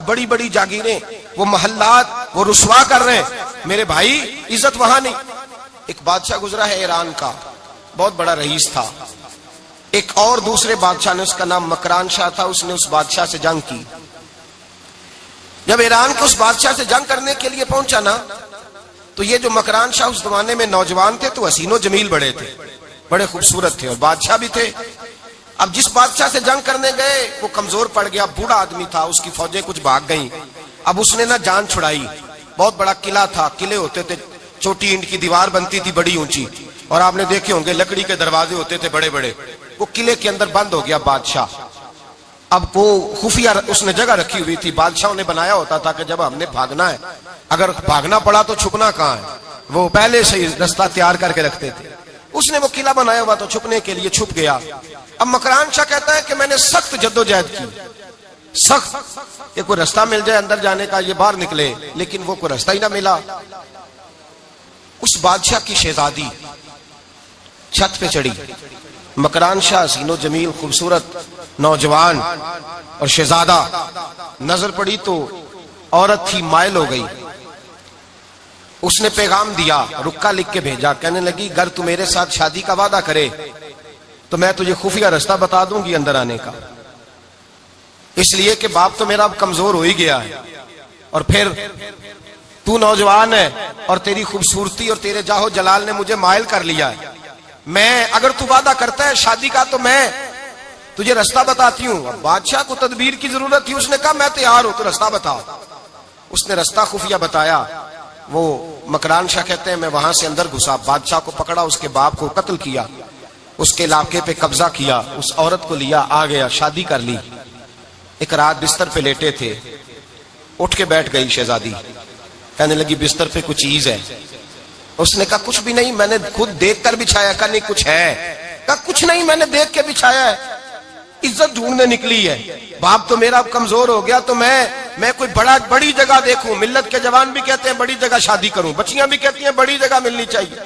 بڑی بڑی جاگیریں، وہ محلات وہ رسوا کر رہے ہیں. میرے بھائی عزت وہاں نہیں. ایک بادشاہ گزرا ہے ایران کا، بہت بڑا رئیس تھا. ایک اور دوسرے بادشاہ نے، اس کا نام مکران شاہ تھا، اس نے اس بادشاہ سے جنگ کی. جب ایران کو اس بادشاہ سے جنگ کرنے کے لیے پہنچا نا، تو یہ جو مکران شاہ اس زمانے میں نوجوان تھے تو حسین و جمیل بڑے تھے، بڑے خوبصورت تھے اور بادشاہ بھی تھے. اب جس بادشاہ سے جنگ کرنے گئے وہ کمزور پڑ گیا، بوڑھا آدمی تھا، اس کی فوجیں کچھ بھاگ گئیں. اب اس نے نا جان چھڑائی. بہت بڑا قلعہ تھا، قلعے ہوتے تھے، چھوٹی اینٹ کی دیوار بنتی تھی بڑی اونچی، اور آپ نے دیکھے ہوں گے لکڑی کے دروازے ہوتے تھے بڑے بڑے. وہ قلعے کے اندر بند ہو گیا بادشاہ. اب وہ خفیہ اس نے جگہ رکھی ہوئی تھی، بادشاہوں نے بنایا ہوتا تھا کہ جب ہم نے بھاگنا ہے، اگر بھاگنا پڑا تو چھپنا کہاں ہے، وہ پہلے سے رستہ تیار کر کے رکھتے تھے. اس نے وہ قلعہ بنایا ہوا تو چھپنے کے لیے چھپ گیا. اب مکران شاہ کہتا ہے کہ میں نے سخت جدوجہد کی، سخت، یہ کوئی رستہ مل جائے اندر جانے کا، یہ باہر نکلے، لیکن وہ کوئی رستہ ہی نہ ملا. اس بادشاہ کی شہزادی چھت پہ چڑھی. مکران شاہ حسین و جمیل، خوبصورت نوجوان اور شہزادہ، نظر پڑی تو عورت تھی، مائل ہو گئی. اس نے پیغام دیا، رکا لکھ کے بھیجا، کہنے لگی اگر تو میرے ساتھ شادی کا وعدہ کرے تو میں تجھے خفیہ رستہ بتا دوں گی اندر آنے کا، اس لیے کہ باپ تو میرا اب کمزور ہو ہی گیا ہے، اور پھر تو نوجوان ہے اور تیری خوبصورتی اور تیرے جاہو جلال نے مجھے مائل کر لیا ہے. میں اگر تو وعدہ کرتا ہے شادی کا تو میں تجھے رستہ بتاتی ہوں. اب بادشاہ کو تدبیر کی ضرورت تھی، اس نے کہا میں تیار ہوں، تو رستہ بتا. اس نے رستہ خفیہ بتایا. وہ مکران شاہ کہتے ہیں میں وہاں سے اندر گھسا، بادشاہ کو پکڑا، اس کے باپ کو قتل کیا، اس کے علاقے پہ قبضہ کیا، اس عورت کو لیا، آ گیا، شادی کر لی. ایک رات بستر پہ لیٹے تھے، اٹھ کے بیٹھ گئی شہزادی، کہنے لگی بستر پہ کچھ چیز ہے. اس نے کہا کچھ بھی نہیں، میں نے خود دیکھ کر بچھایا. کہا نہیں کچھ ہے. کہا کچھ نہیں، میں نے دیکھ کے بچھایا ہے، عزت ڈھونڈنے نکلی ہے. باپ تو میرا کمزور ہو گیا تو میں کوئی بڑی جگہ دیکھوں. ملت کے جوان بھی کہتے ہیں بڑی جگہ شادی کروں، بچیاں بھی کہتی ہیں بڑی جگہ ملنی چاہیے.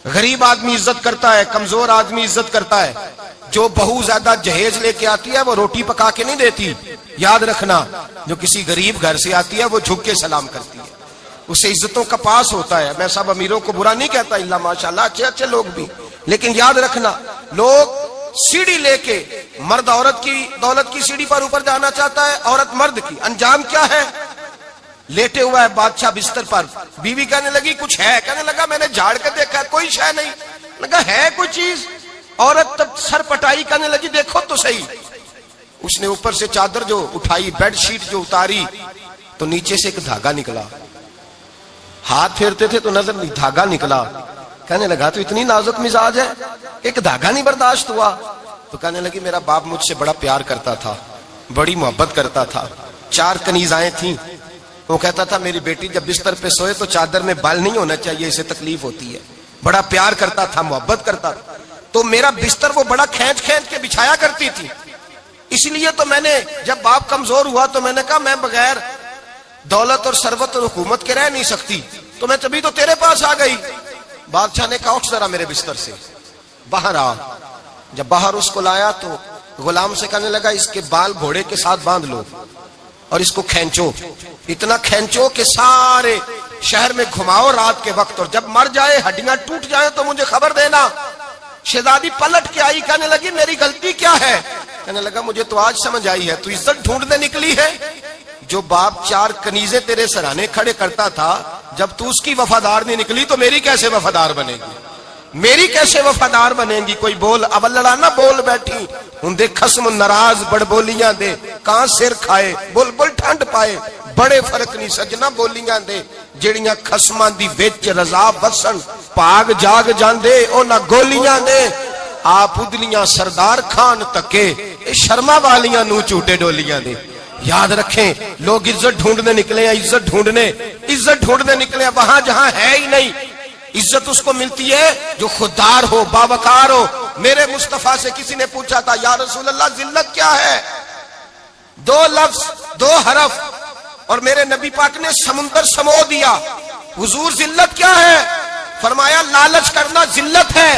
غریب آدمی عزت کرتا ہے، کمزور آدمی عزت کرتا ہے. جو بہو زیادہ جہیز لے کے آتی ہے وہ روٹی پکا کے نہیں دیتی، یاد رکھنا. جو کسی غریب گھر سے آتی ہے وہ جھک کے سلام کرتی ہے، اسے عزتوں کا پاس ہوتا ہے. میں سب امیروں کو برا نہیں کہتا، اللہ ماشاءاللہ اچھے اچھے لوگ بھی، لیکن یاد رکھنا لوگ سیڑھی لے کے، مرد عورت کی دولت کی سیڑھی پر اوپر جانا چاہتا ہے، عورت مرد کی. انجام کیا ہے؟ لیٹے ہوا ہے بادشاہ بستر پر. بیوی کہنے لگی کچھ ہے. کہنے لگا میں نے جھاڑ کے دیکھا کوئی شے نہیں. لگا ہے کوئی چیز. عورت تب سر پٹائی، کہنے لگی دیکھو تو صحیح. اس نے اوپر سے چادر جو اٹھائی، بیڈ شیٹ جو اتاری، تو نیچے سے ایک دھاگا نکلا. ہاتھ پھیرتے تھے تو نظر نہیں، دھاگا نکلا. کہنے لگا تو اتنی نازک مزاج ہے، ایک دھاگا نہیں برداشت ہوا. تو کہنے لگی میرا باپ مجھ سے بڑا پیار کرتا تھا، بڑی محبت کرتا تھا. 4 کنیزائیں تھیں. وہ کہتا تھا میری بیٹی جب بستر پہ سوئے تو چادر میں بال نہیں ہونا چاہیے، اسے تکلیف ہوتی ہے. بڑا پیار کرتا تھا، محبت کرتا تھا. تو میرا بستر وہ بڑا کھینچ کھینچ کے بچھایا کرتی تھی. اس لیے تو میں نے جب باپ کمزور ہوا تو میں نے کہا میں بغیر دولت اور ثروت اور حکومت کے رہ نہیں سکتی، تو میں تبھی تو تیرے پاس آ گئی. بادشاہ نے کہا اٹھ ذرا میرے بستر سے باہر آ. جب باہر اس کو لایا تو غلام سے کہنے لگا اس کے بال گھوڑے کے ساتھ باندھ لو اور اس کو کھینچو، اتنا کھینچو کہ سارے شہر میں گھماؤ رات کے وقت، اور جب مر جائے ہڈیاں ٹوٹ جائیں تو مجھے خبر دینا. شہزادی پلٹ کے آئی، کہنے لگی میری غلطی کیا ہے؟ کہنے لگا مجھے تو آج سمجھ آئی ہے، تو عزت ڈھونڈنے نکلی ہے. جو باپ 4 کنیزیں تیرے سرانے کھڑے کرتا تھا، جب تو اس کی وفادار نہیں نکلی تو میری کیسے وفادار بنے گی؟ میری کیسے وفادار بنے گی؟ کوئی بول اب لڑانا بول بیٹھی ہوں دے خسم ناراض بڑ بولیاں دے، کہاں سر کھائے بول بول ٹھنڈ پائے. بڑے فرق نہیں سجنا بولیاں دے جڑیاں خسماں دی وچ رضا وسن، پاگ جاگ جاندے او نہ گولیاں دے. آپ ادلیاں سردار خان تکے، شرما والیاں نو چوٹے ڈولیاں دے. یاد رکھیں لوگ عزت ڈھونڈنے نکلے ہیں، عزت ڈھونڈنے نکلے ہیں وہاں جہاں ہے ہی نہیں. عزت اس کو ملتی ہے جو خوددار ہو، باوقار ہو. میرے مصطفیٰ سے کسی نے پوچھا تھا یا رسول اللہ ذلت کیا ہے؟ 2 لفظ 2 حرف اور میرے نبی پاک نے سمندر سمو دیا. حضور ذلت کیا ہے؟ فرمایا لالچ کرنا ذلت ہے.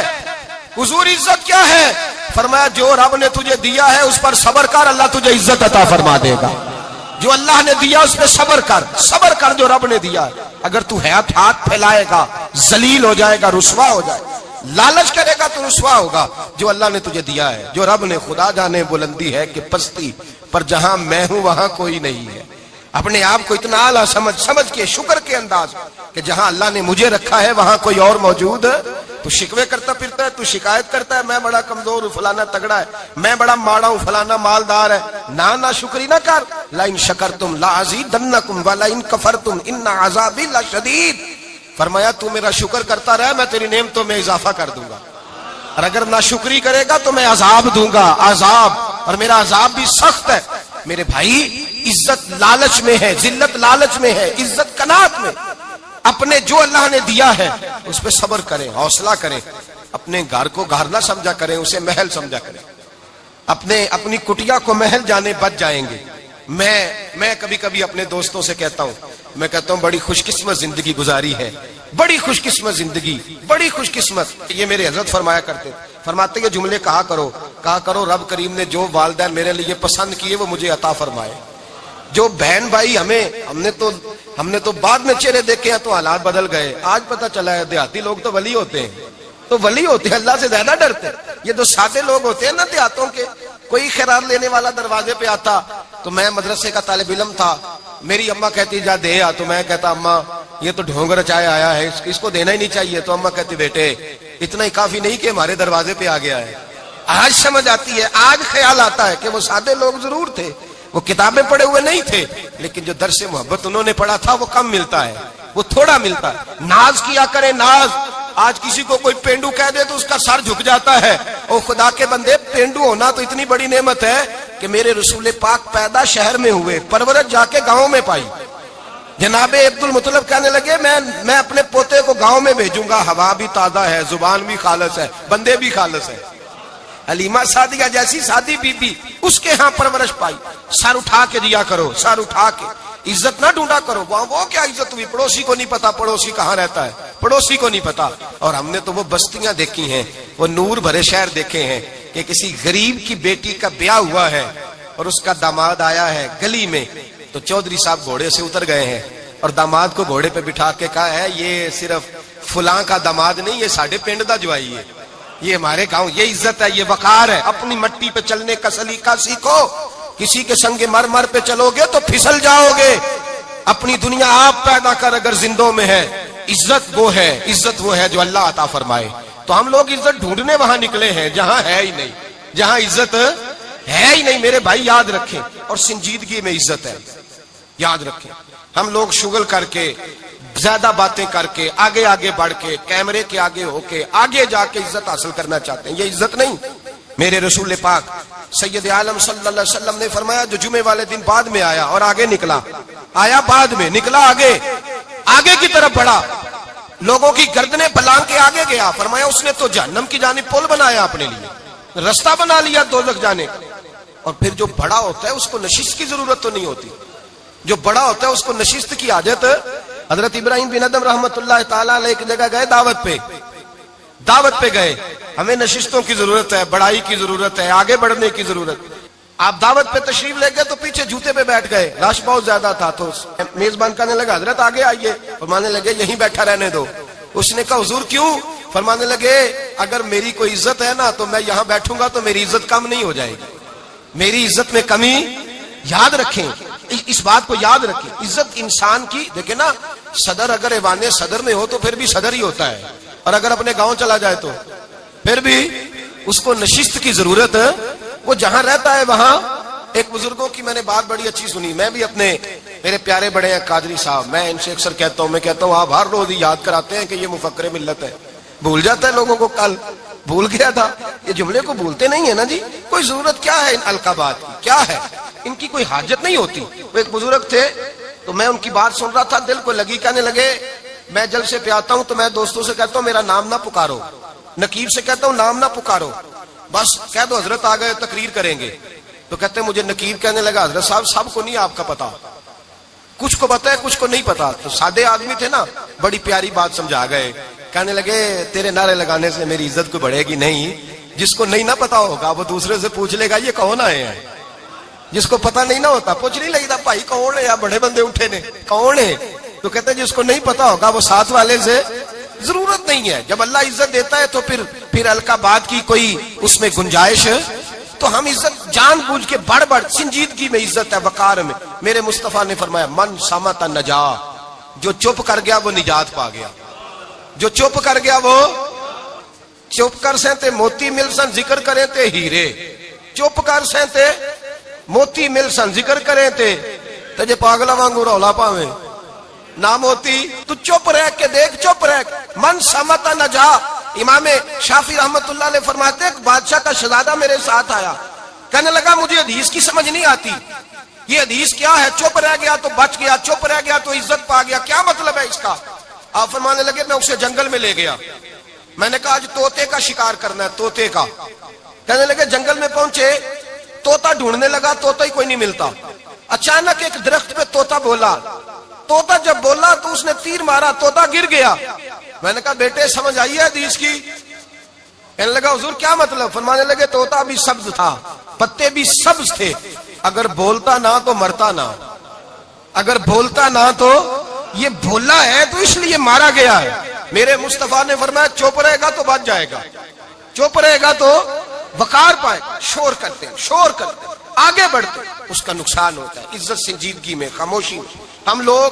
حضور عزت کیا ہے؟ فرمایا جو رب نے تجھے دیا ہے اس پر صبر کر، اللہ تجھے عزت عطا فرما دے گا. جو اللہ نے دیا اس پہ صبر کر جو رب نے دیا. اگر تو ہاتھ پھیلائے گا ذلیل ہو جائے گا, رسوا ہو جائے گا. لالچ کرے گا تو رسوا ہوگا. جو اللہ نے تجھے دیا ہے, جو رب نے, خدا جانے بلندی ہے کہ پستی, پر جہاں میں ہوں وہاں کوئی نہیں ہے. اپنے آپ کو اتنا اعلیٰ سمجھ کے شکر کے انداز کہ جہاں اللہ نے مجھے رکھا ہے وہاں کوئی اور موجود. تو شکوے کرتا پھرتا ہے, تو شکایت کرتا ہے میں بڑا کمزور ہوں, فلانا تگڑا ہے, میں بڑا ماڑا ہوں, فلانا مالدار ہے. نہ شکری نہ کر. لئن شکرتم لازیدنکم ولئن کفرتم ان عذابی لشدید. فرمایا تو میرا شکر کرتا رہے, میں تیری نعمتوں میں اضافہ کر دوں گا, اور اگر ناشکری کرے گا تو میں عذاب دوں گا, عذاب, اور میرا عذاب بھی سخت ہے. میرے بھائی, عزت لالچ میں ہے, ذلت لالچ میں ہے, عزت قناعت میں. اپنے جو اللہ نے دیا ہے اس پہ صبر کریں, حوصلہ کریں. اپنے گھر کو گھر نہ سمجھا کریں, اسے محل سمجھا کریں. اپنی کٹیا کو محل جانے بچ جائیں گے. میں کبھی کبھی اپنے دوستوں سے کہتا ہوں بڑی خوش قسمت زندگی گزاری ہے, بڑی خوش قسمت زندگی, بڑی خوش قسمت. یہ میرے حضرت فرماتے یہ جملے کہا کرو رب کریم نے جو والدین میرے لیے پسند کیے وہ مجھے عطا فرمائے. جو بہن بھائی ہم نے تو بعد میں چہرے دیکھے ہیں تو حالات بدل گئے. آج پتہ چلا ہے دیہاتی لوگ تو ولی ہوتے ہیں, اللہ سے زیادہ ڈرتے ہیں. یہ جو سادے لوگ ہوتے ہیں نا دیہاتوں کے, کوئی خیرات لینے والا دروازے پہ آتا تو میں مدرسے کا طالب علم تھا, میری اماں کہتی جا دے آ, تو میں کہتا اماں یہ تو ڈھونگ رچائے آیا ہے, اس کو دینا ہی نہیں چاہیے. تو اماں کہتی بیٹے اتنا ہی کافی نہیں کہ ہمارے دروازے پہ آ گیا ہے. آج سمجھ آتی ہے, آج خیال آتا ہے کہ وہ سادے لوگ ضرور تھے, وہ کتابیں پڑھے ہوئے نہیں تھے, لیکن جو درس محبت انہوں نے پڑھا تھا وہ کم ملتا ہے, وہ تھوڑا ملتا ہے. ناز کیا کرے, ناز. آج کسی کو کوئی پینڈو کہہ دے تو اس کا سر جھک جاتا ہے. او خدا کے بندے, پینڈو ہونا تو اتنی بڑی نعمت ہے کہ میرے رسول پاک پیدا شہر میں ہوئے, پرورش جا کے گاؤں میں پائی. جناب عبد المطلب کہنے لگے میں اپنے پوتے کو گاؤں میں بھیجوں گا, ہوا بھی تازہ ہے, زبان بھی خالص ہے, بندے بھی خالص ہے. حلیمہ سعدیہ جیسی سادی بی بی, اس کے ہاں پرورش پائی. سر اٹھا کے دیا کرو, سر اٹھا کے. عزت نہ ڈھونڈا کرو, وہ کیا عزت ہوئی, پڑوسی کو نہیں پتا پڑوسی کہاں رہتا ہے, پڑوسی کو نہیں پتا. اور ہم نے تو وہ بستیاں دیکھی ہیں, وہ نور بھرے شہر دیکھے ہیں کہ کسی غریب کی بیٹی کا بیاہ ہوا ہے اور اس کا داماد آیا ہے گلی میں, تو چودھری صاحب گھوڑے سے اتر گئے ہیں اور داماد کو گھوڑے پہ بٹھا کے کہا ہے یہ صرف فلاں کا داماد نہیں, یہ ساڑھے پنڈ دا جوائی ہے, یہ ہمارے گاؤں, یہ عزت ہے, یہ وقار ہے. اپنی مٹی پہ چلنے کا سلیقہ سیکھو, کسی کے سنگ مرمر پہ چلو گے تو پھسل جاؤ گے. اپنی دنیا آپ پیدا کر اگر زندوں میں ہے. عزت وہ ہے جو اللہ عطا فرمائے. تو ہم لوگ عزت ڈھونڈنے وہاں نکلے ہیں جہاں ہے ہی نہیں, جہاں عزت ہے ہی نہیں. میرے بھائی یاد رکھیں, اور سنجیدگی میں عزت ہے, یاد رکھیں. ہم لوگ شغل کر کے, زیادہ باتیں کر کے, آگے بڑھ کے, کیمرے کے آگے ہو کے, آگے جا کے عزت حاصل کرنا چاہتے ہیں. یہ عزت نہیں. میرے رسول پاک سید عالم صلی اللہ علیہ وسلم نے فرمایا جو جمعے والے دن بعد میں آیا اور آگے نکلا, آیا بعد میں, نکلا آگے کی طرف بڑھا, لوگوں کی گردنیں بلان کے آگے گیا. فرمایا اس نے تو جہنم کی جانب پل بنایا, اپنے لیے رستہ بنا لیا دوزخ جانے. اور پھر جو بڑا ہوتا ہے اس کو نشست کی ضرورت تو نہیں ہوتی, جو بڑا ہوتا ہے اس کو نشست کی عادت. حضرت ابراہیم بن ادم رحمت اللہ تعالی علیہ ایک جگہ گئے, دعوت پہ گئے. ہمیں نشستوں کی ضرورت ہے, بڑائی کی ضرورت ہے, آگے بڑھنے کی ضرورت. آپ دعوت پہ تشریف لے گئے تو پیچھے جوتے پہ بیٹھ گئے, رش بہت زیادہ تھا. تو میزبان کہنے لگا حضرت آگے آئیے. فرمانے لگے یہیں بیٹھا رہنے دو. اس نے کہا حضور کیوں؟ فرمانے لگے اگر میری کوئی عزت ہے نا تو میں یہاں بیٹھوں گا تو میری عزت کم نہیں ہو جائے گی, میری عزت میں کمی. یاد رکھیں, اس بات کو یاد رکھیں. عزت انسان کی, دیکھیں نا, صدر اگر ایوان صدر میں ہو تو پھر بھی صدر ہی ہوتا ہے, اور اگر اپنے گاؤں چلا جائے تو پھر بھی اس کو نشست کی ضرورت ہے. وہ جہاں رہتا ہے وہاں. ایک بزرگوں کی میں نے بات بڑی اچھی سنی. میں بھی میرے پیارے بڑے ہیں قادری صاحب, میں ان سے اکثر کہتا ہوں آپ ہر روز یاد کراتے ہیں کہ یہ مفکر ملت ہے. بھول جاتا ہے لوگوں کو, کل بھول گیا تھا. یہ جملے کو بھولتے نہیں ہے نا جی. کوئی ضرورت کیا ہے ان القابات کی, کیا ہے ان کی, کوئی حاجت نہیں ہوتی. وہ ایک بزرگ تھے تو میں ان کی بات سن رہا تھا, دل کو لگی. کہنے لگے میں جلسے پہ آتا ہوں تو میں دوستوں سے کہتا ہوں میرا نام نہ پکارو, نقیب سے کہتا ہوں نام نہ پکارو, بس کہہ دو حضرت آ گئے تقریر کریں گے. تو کہتے ہیں مجھے نقیب کہنے لگا حضرت صاحب سب کو نہیں آپ کا پتا, کچھ کو پتا ہے کچھ کو نہیں پتا. تو سادے آدمی تھے نا, بڑی پیاری بات سمجھا گئے. کہنے لگے تیرے نعرے لگانے سے میری عزت کو بڑھے گی نہیں, جس کو نہیں نہ پتا ہوگا وہ دوسرے سے پوچھ لے گا یہ کون آئے ہیں. جس کو پتہ نہیں نہ ہوتا پوچھ نہیں لگتا بھائی کون ہے، یا بڑے بندے اٹھے نے کون ہے، تو کہتے ہیں جس کو نہیں پتا ہوگا وہ ساتھ والے سے ضرورت نہیں ہے. جب اللہ عزت دیتا ہے تو پھر ہلکا بات کی کوئی اس میں گنجائش. تو ہم عزت جان بوجھ کے بڑھ سنجیدگی میں عزت ہے، وقار میں. میرے مصطفیٰ نے فرمایا من صمت نجا، جو چپ کر گیا وہ نجات پا گیا. جو چپ کر گیا وہ چپ کر سے تے موتی مل سن ذکر کریں تے ہیرے، چپ کر سے تے موتی مل سن ذکر کریں تے جے پاگلا وانگو رولا پاویں نہ موتی. تو چپ رہ کے دیکھ، چپ رہ من صمت نجا. امام شافعی رحمت اللہ علیہ فرماتے ہیں ایک بادشاہ کا شہزادہ میرے ساتھ آیا، کہنے لگا مجھے حدیث کی سمجھ نہیں آتی، یہ حدیث کیا ہے، چپ رہ گیا تو بچ گیا، چپ رہ گیا تو عزت پا گیا، کیا مطلب ہے اس کا؟ آپ فرمانے لگے میں اسے جنگل میں لے گیا، میں نے کہا آج طوطے کا شکار کرنا ہے، طوطے کا. کہنے لگے جنگل میں پہنچے، طوطا ڈھونڈنے لگا، طوطا ہی کوئی نہیں ملتا. اچانک ایک درخت پہ طوطا بولا، طوطا جب بولا تو اس نے تیر مارا، طوطا گر گیا. میں نے کہا بیٹے سمجھ آئی ہے حدیث کی؟ کہنے لگا حضور کیا مطلب؟ فرمانے لگے طوطا بھی سبز تھا، پتے بھی سبز تھے، اگر بولتا نہ تو مرتا نہ، اگر بولتا نہ تو یہ بولا ہے تو اس لیے مارا گیا ہے. میرے مصطفیٰ نے فرمایا چپ رہے گا تو بچ جائے گا، چپ رہے گا تو وقار پائے. شور کرتے آگے بڑھتے اس کا نقصان ہوتا ہے. عزت سنجیدگی میں، خاموشی میں. ہم لوگ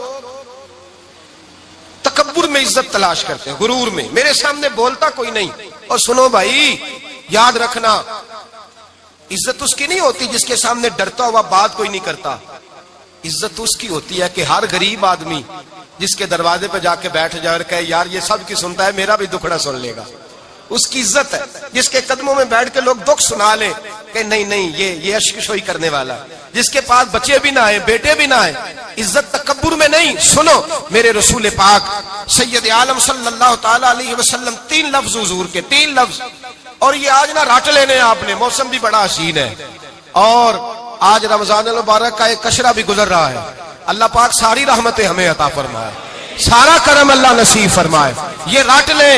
تکبر میں عزت تلاش کرتے ہیں، غرور میں. میرے سامنے بولتا کوئی نہیں. اور سنو بھائی یاد رکھنا، عزت اس کی نہیں ہوتی جس کے سامنے ڈرتا ہوا بات کوئی نہیں کرتا. عزت اس کی ہوتی ہے کہ ہر غریب آدمی جس کے دروازے پہ جا کے بیٹھ جائے اور کہے یار یہ سب کی سنتا ہے، میرا بھی دکھڑا سن لے گا. اس کی عزت ہے. جس کے قدموں میں بیٹھ کے لوگ دکھ سنا لیں کہ نہیں یہ عشق شوئی کرنے والا. جس کے پاس بچے بھی نہ آئے، بیٹے بھی نہ آئے. عزت تکبر میں نہیں. سنو میرے رسول پاک سید عالم صلی اللہ تعالی علیہ وسلم 3 لفظ حضور کے، 3 لفظ. اور یہ آج نہ راٹ لینے آپ نے، موسم بھی بڑا حسین ہے اور آج رمضان المبارک کا ایک کشرہ بھی گزر رہا ہے. اللہ پاک ساری رحمتیں ہمیں عطا فرمائے، سارا کرم اللہ نصیب فرمائے. یہ راٹ لیں.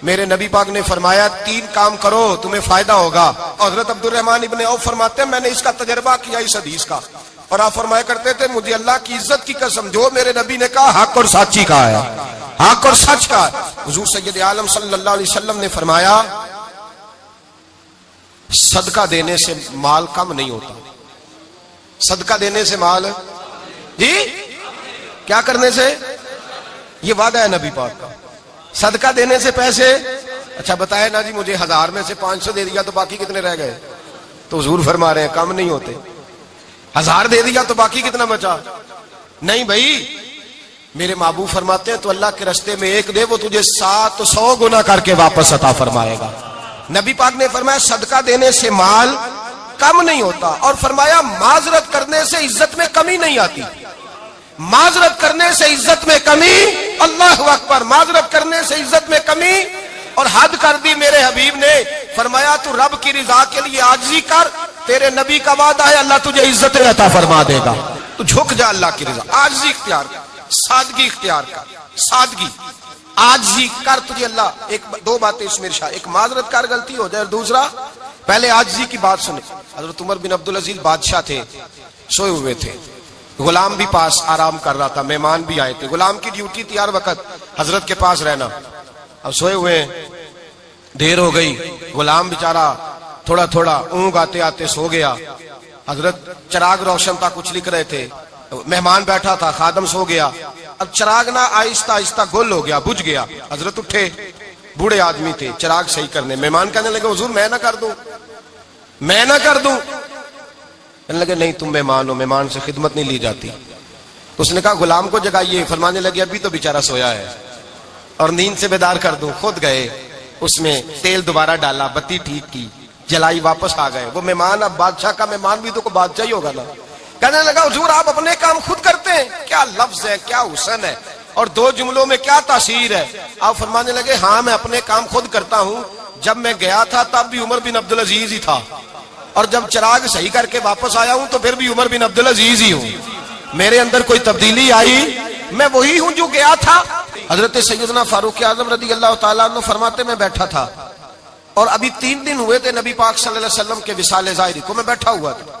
میرے نبی پاک نے فرمایا 3 کام کرو تمہیں فائدہ ہوگا. حضرت عبد الرحمن ابن عوف فرماتے ہیں میں نے اس کا تجربہ کیا اس حدیث کا، اور آپ فرمایا کرتے تھے مجھے اللہ کی عزت کی قسم جو میرے نبی نے کہا حق اور سچی کہا ہے، حق اور سچ کا. حضور سید عالم صلی اللہ علیہ وسلم نے فرمایا صدقہ دینے سے مال کم نہیں ہوتا. صدقہ دینے سے مال جی کیا کرنے سے؟ یہ وعدہ ہے نبی پاک کا. صدقہ دینے سے پیسے، اچھا بتائے نا جی مجھے 1000 میں سے 500 دے دیا تو باقی کتنے رہ گئے؟ تو حضور فرما رہے ہیں کم نہیں ہوتے. 1000 دے دیا تو باقی کتنا بچا؟ نہیں بھائی، میرے محبوب فرماتے ہیں تو اللہ کے رستے میں ایک دے وہ تجھے 700 گنا کر کے واپس عطا فرمائے گا. نبی پاک نے فرمایا صدقہ دینے سے مال کم نہیں ہوتا. اور فرمایا معذرت کرنے سے عزت میں کمی نہیں آتی. معذرت کرنے سے عزت میں کمی، اللہ اکبر، معذرت کرنے سے عزت میں کمی. اور حد کر دی میرے حبیب نے. فرمایا تو رب کی رضا کے لیے عاجزی کر، تیرے نبی کا وعدہ ہے اللہ تجھے عزت عطا فرما دے گا. تو جھک جا اللہ کی رضا، عاجزی اختیار کر، سادگی اختیار کر، سادگی عاجزی کر. تجھے اللہ 2 باتیں اس میں ارشاد، ایک معذرت کر غلطی ہو جائے، اور دوسرا پہلے عاجزی کی بات سنے. حضرت عمر بن عبدالعزیز بادشاہ تھے، سوئے ہوئے تھے، غلام بھی پاس آرام کر رہا تھا، مہمان بھی آئے تھے. غلام کی ڈیوٹی تھی ہر وقت حضرت کے پاس رہنا. اب سوئے ہوئے، دیر ہو گئی، غلام بیچارہ تھوڑا تھوڑا اونگ آتے آتے سو گیا. حضرت چراغ روشن تھا، کچھ لکھ رہے تھے، مہمان بیٹھا تھا، خادم سو گیا. اب چراغ نہ آہستہ آہستہ گل ہو گیا، بجھ گیا. حضرت اٹھے، بوڑھے آدمی تھے، چراغ صحیح کرنے. مہمان کہنے لگے حضور میں نہ کر دوں، میں نہ کر دوں. کہنے لگے نہیں تم مہمان ہو، مہمان سے خدمت نہیں لی جاتی. تو اس نے کہا غلام کو جگائیے. فرمانے لگے ابھی تو بیچارہ سویا ہے اور نیند سے بیدار کر دوں. خود گئے، اس میں تیل دوبارہ ڈالا، بتی ٹھیک کی، جلائی، واپس آ گئے. وہ مہمان، اب بادشاہ کا مہمان بھی تو کوئی بادشاہ ہی ہوگا نا. کہنے لگا حضور آپ اپنے کام خود کرتے ہیں. کیا لفظ ہے، کیا حسن ہے، اور 2 جملوں میں کیا تاثیر ہے. آپ فرمانے لگے ہاں میں اپنے کام خود کرتا ہوں. جب میں گیا تھا تب بھی عمر بن عبدالعزیز ہی تھا، اور جب چراغ صحیح کر کے واپس آیا ہوں تو پھر بھی عمر بن عبدالعزیز ہی ہوں. میرے اندر کوئی تبدیلی آئی؟ میں وہی ہوں جو گیا تھا. حضرت سیدنا فاروق اعظم رضی اللہ تعالیٰ عنہ فرماتے میں بیٹھا تھا، اور ابھی 3 دن ہوئے تھے نبی پاک صلی اللہ علیہ وسلم کے وصال ظاہری کو. میں بیٹھا ہوا تھا،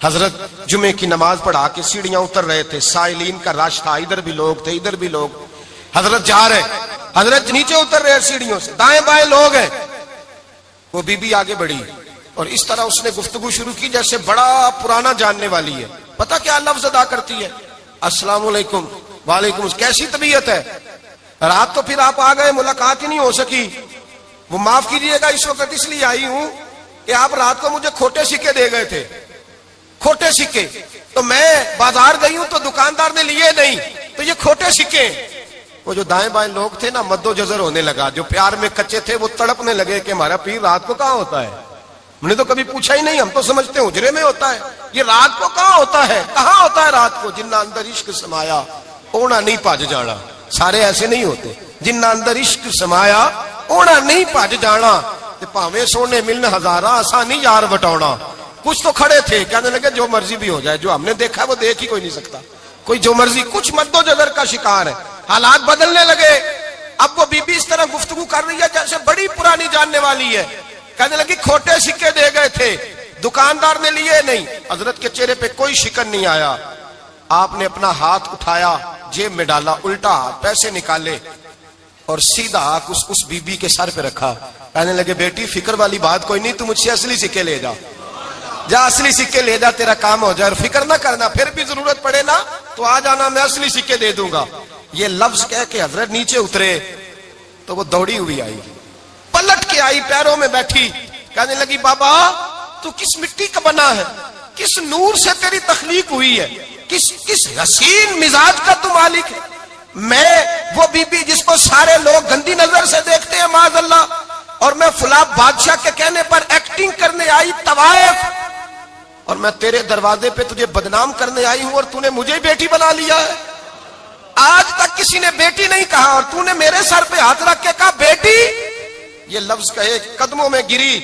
حضرت جمعے کی نماز پڑھا کے سیڑھیاں اتر رہے تھے، سائلین کا رش تھا، ادھر بھی لوگ تھے ادھر بھی لوگ، حضرت جا رہے، حضرت نیچے اتر رہے سیڑھیوں سے، دائیں بائیں لوگ ہیں، وہ بی بی آگے بڑھی اور اس طرح اس نے گفتگو شروع کی جیسے بڑا پرانا جاننے والی ہے. پتہ کیا لفظ ادا کرتی ہے؟ السلام علیکم. وعلیکم السلام. کیسی طبیعت ہے؟ رات تو پھر آپ آ گئے، ملاقات ہی نہیں ہو سکی. وہ معاف کیجئے گا اس وقت اس لیے آئی ہوں کہ آپ رات کو مجھے کھوٹے سکے دے گئے تھے، کھوٹے سکے، تو میں بازار گئی ہوں تو دکاندار نے لیے نہیں، تو یہ کھوٹے سکے. وہ جو دائیں بائیں لوگ تھے نا، مد و جزر ہونے لگا. جو پیار میں کچے تھے وہ تڑپنے لگے کہ ہمارا پیر رات کو کہاں ہوتا ہے. ہم نے تو کبھی پوچھا ہی نہیں، ہم تو سمجھتے ہیں حجرے میں ہوتا ہے، یہ رات کو کہاں ہوتا ہے، کہاں ہوتا ہے رات کو. جنہ اندر عشق سمایا اونا نہیں پاج جانا. سارے ایسے نہیں ہوتے. جنہ اندر عشق سمایا اونا نہیں پاج جانا. پاویں سونے ملن ہزارہ آسانی یار بٹاؤنا. کچھ تو کھڑے تھے کہنے لگے جو مرضی بھی ہو جائے، جو ہم نے دیکھا وہ دیکھ ہی کوئی نہیں سکتا، کوئی جو مرضی. کچھ مد و جزر کا شکار ہے. حالات بدلنے لگے. اب وہ بی بی اس طرح گفتگو کر رہی ہے جیسے بڑی پرانی جاننے والی ہے. کہنے لگی کھوٹے سکے دے گئے تھے، دکاندار نے لیے نہیں. حضرت کے چہرے پہ کوئی شکن نہیں آیا. آپ نے اپنا ہاتھ اٹھایا، جیب میں ڈالا، الٹا ہاتھ، پیسے نکالے اور سیدھا ہاتھ اس بی بی کے سر پہ رکھا. کہنے لگے بیٹی فکر والی بات کوئی نہیں، تم مجھ سے اصلی سکے لے جا، جا اصلی سکے لے جا، تیرا کام ہو جائے. اور فکر نہ کرنا، پھر بھی ضرورت پڑے نا تو آ جانا، میں اصلی سکے دے دوں گا. یہ لفظ کہہ کے حضرت نیچے اترے تو وہ دوڑی ہوئی آئی، پلٹ کے آئی، پیروں میں بیٹھی. کہنے لگی بابا تو کس مٹی کا بنا ہے، کس نور سے تیری تخلیق ہوئی ہے، کس حسین مزاج کا تو مالک ہے. میں وہ بی بی جس کو سارے لوگ گندی نظر سے دیکھتے ہیں معاذ اللہ، اور میں فلاں بادشاہ کے کہنے پر ایکٹنگ کرنے آئی طوائف، اور میں تیرے دروازے پہ تجھے بدنام کرنے آئی ہوں اور تو نے مجھے بیٹی بنا لیا ہے. آج تک کسی نے بیٹی نہیں کہا اور تو نے میرے سر پہ ہاتھ رکھ کے کہا بیٹی. یہ لفظ کہے قدموں میں گری،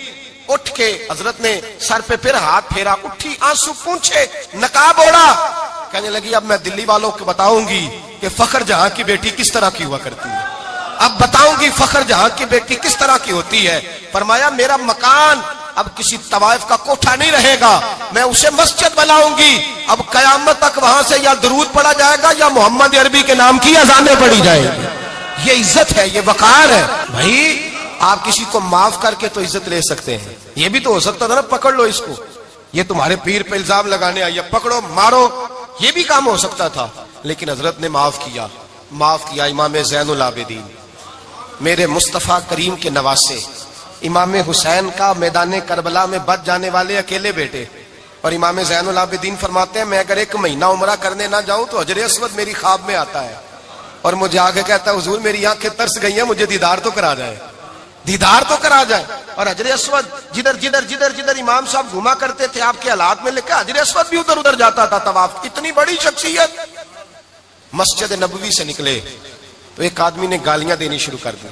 اٹھ کے حضرت نے سر پہ پھر ہاتھ پھیرا، اٹھی، آنسو پونچھے، نقاب اوڑا. کہنے لگی اب میں دلی والوں کو بتاؤں گی کہ فخر جہاں کی بیٹی کس طرح کی ہوا کرتی ہے. اب بتاؤں گی فخر جہاں کی بیٹی کس طرح کی ہوتی ہے. فرمایا میرا مکان اب کسی طوائف کا کوٹھا نہیں رہے گا، میں اسے مسجد بناؤں گی. اب قیامت تک وہاں سے یا درود پڑھا جائے گا یا محمد عربی کے نام کی اذانیں پڑھی جائیں گی. یہ عزت ہے، یہ وقار ہے. بھائی آپ کسی کو معاف کر کے تو عزت لے سکتے ہیں. یہ بھی تو ہو سکتا تھا نا پکڑ لو اس کو، یہ تمہارے پیر پہ الزام لگانے آئی ہے، پکڑو مارو، یہ بھی کام ہو سکتا تھا. لیکن حضرت نے معاف کیا. معاف کیا. امام زین العابدین میرے مصطفیٰ کریم کے نواسے، امام حسین کا میدان کربلا میں بچ جانے والے اکیلے بیٹے. اور امام زین العابدین فرماتے ہیں میں اگر 1 مہینہ عمرہ کرنے نہ جاؤں تو حجر اسود میری خواب میں آتا ہے اور مجھے آگے کہتا ہے حضور میری آنکھیں ترس گئی ہیں، مجھے دیدار تو کرا جائے، دیدار تو کرا جائے. اور حجر اسود جدھر جدھر جدھر جدھر امام صاحب گھوما کرتے تھے آپ کے حالات میں لکھا حجر اسود بھی ادھر ادھر جاتا تھا طواف. اتنی بڑی شخصیت. مسجد نبوی سے نکلے تو ایک آدمی نے گالیاں دینی شروع کر دی.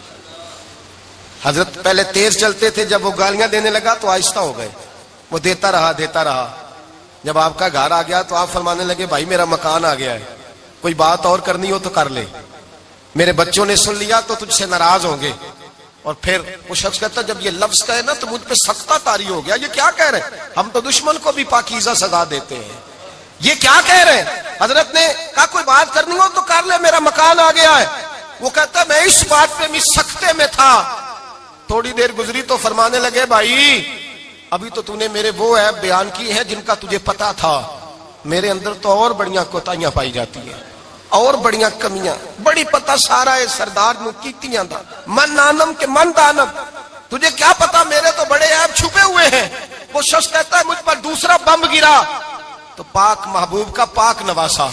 حضرت پہلے تیز چلتے تھے، جب وہ گالیاں دینے لگا تو آہستہ ہو گئے. وہ دیتا رہا دیتا رہا. جب آپ کا گھر آ گیا تو آپ فرمانے لگے بھائی میرا مکان آ گیا ہے، کوئی بات اور کرنی ہو تو کر لے، میرے بچوں نے سن لیا تو تجھ سے ناراض ہوں گے. اور پھر وہ شخص کہتا جب یہ لفظ کہے نا تو مجھ پہ سختہ طاری ہو گیا. یہ کیا کہہ رہے ہیں؟ ہم تو دشمن کو بھی پاکیزہ سزا دیتے ہیں، یہ کیا کہہ رہے ہیں؟ حضرت نے کہا کوئی بات کرنی ہو تو کر لے، میرا مکان آ گیا ہے. وہ کہتا میں اس بات پہ بھی سختے میں تھا. تھوڑی دیر گزری تو فرمانے لگے بھائی ابھی تو نے میرے وہ عیب بیان کی ہے جن کا تجھے پتا تھا، میرے اندر تو اور بڑیاں کوتاہیاں پائی جاتی ہیں، اور بڑیاں کمیاں. بڑی پتا سارا ہے سردار نو کیتیاں دا من نانم کے من دانم، تجھے کیا پتا میرے تو بڑے عیب چھپے ہوئے ہیں. وہ شخص کہتا ہے مجھ پر دوسرا بم گرا تو پاک محبوب کا پاک نواسا،